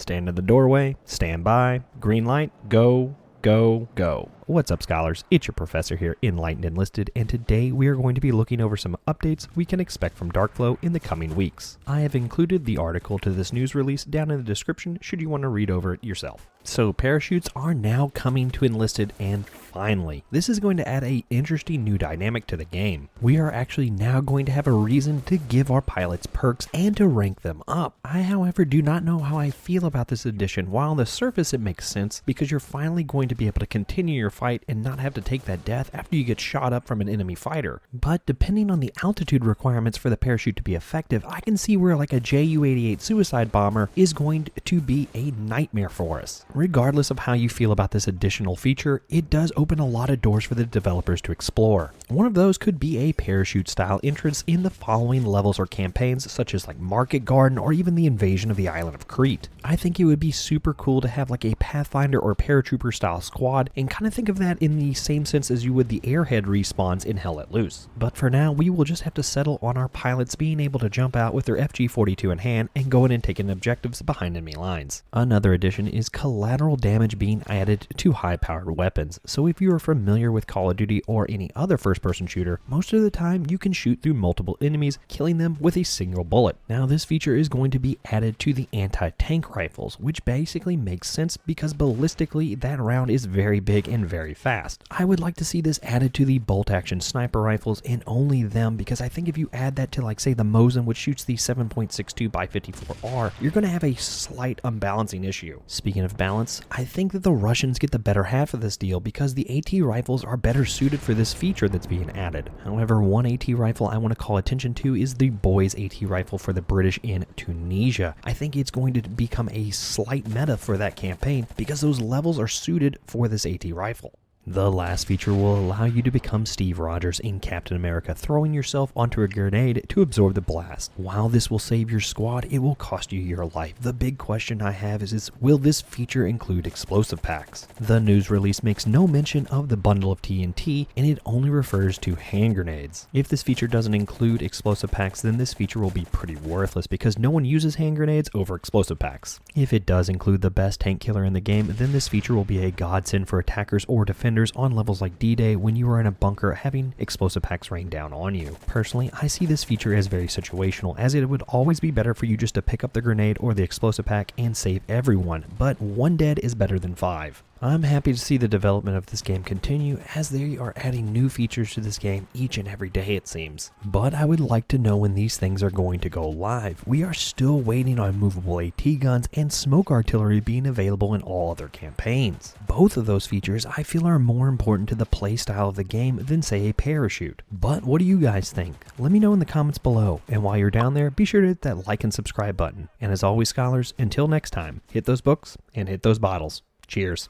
Stand in the doorway, stand by, green light, go, go, go. What's up, scholars? It's your professor here, Enlightened Enlisted, and today we are going to be looking over some updates we can expect from Darkflow in the coming weeks. I have included the article to this news release down in the description should you want to read over it yourself. So parachutes are now coming to Enlisted, and finally, this is going to add an interesting new dynamic to the game. We are actually now going to have a reason to give our pilots perks and to rank them up. I, however, do not know how I feel about this addition. While on the surface it makes sense because you're finally going to be able to continue your fight and not have to take that death after you get shot up from an enemy fighter. But depending on the altitude requirements for the parachute to be effective, I can see where like a Ju-88 suicide bomber is going to be a nightmare for us. Regardless of how you feel about this additional feature, it does open a lot of doors for the developers to explore. One of those could be a parachute style entrance in the following levels or campaigns, such as like Market Garden or even the invasion of the island of Crete. I think it would be super cool to have like a Pathfinder or Paratrooper style squad, and kind of think of that in the same sense as you would the airhead respawns in Hell Let Loose. But for now, we will just have to settle on our pilots being able to jump out with their FG-42 in hand and go in and take in objectives behind enemy lines. Another addition is collateral damage being added to high-powered weapons. So if you are familiar with Call of Duty or any other first-person shooter, most of the time you can shoot through multiple enemies, killing them with a single bullet. Now this feature is going to be added to the anti-tank rifles, which basically makes sense because ballistically that round is very big and very fast. I would like to see this added to the bolt-action sniper rifles and only them, because I think if you add that to like say the Mosin, which shoots the 7.62 by 54R, you're going to have a slight unbalancing issue. Speaking of balance, I think that the Russians get the better half of this deal because the AT rifles are better suited for this feature that's being added. However, one AT rifle I want to call attention to is the Boys AT rifle for the British in Tunisia. I think it's going to become a slight meta for that campaign because those levels are suited for this AT rifle. The last feature will allow you to become Steve Rogers in Captain America, throwing yourself onto a grenade to absorb the blast. While this will save your squad, it will cost you your life. The big question I have is will this feature include explosive packs? The news release makes no mention of the bundle of TNT, and it only refers to hand grenades. If this feature doesn't include explosive packs, then this feature will be pretty worthless because no one uses hand grenades over explosive packs. If it does include the best tank killer in the game, then this feature will be a godsend for attackers or defenders on levels like D-Day when you are in a bunker having explosive packs rain down on you. Personally, I see this feature as very situational, as it would always be better for you just to pick up the grenade or the explosive pack and save everyone, but one dead is better than 5. I'm happy to see the development of this game continue, as they are adding new features to this game each and every day it seems. But I would like to know when these things are going to go live. We are still waiting on movable AT guns and smoke artillery being available in all other campaigns. Both of those features I feel are more important to the playstyle of the game than say a parachute. But what do you guys think? Let me know in the comments below, and while you're down there, be sure to hit that like and subscribe button. And as always, scholars, until next time, hit those books and hit those bottles. Cheers.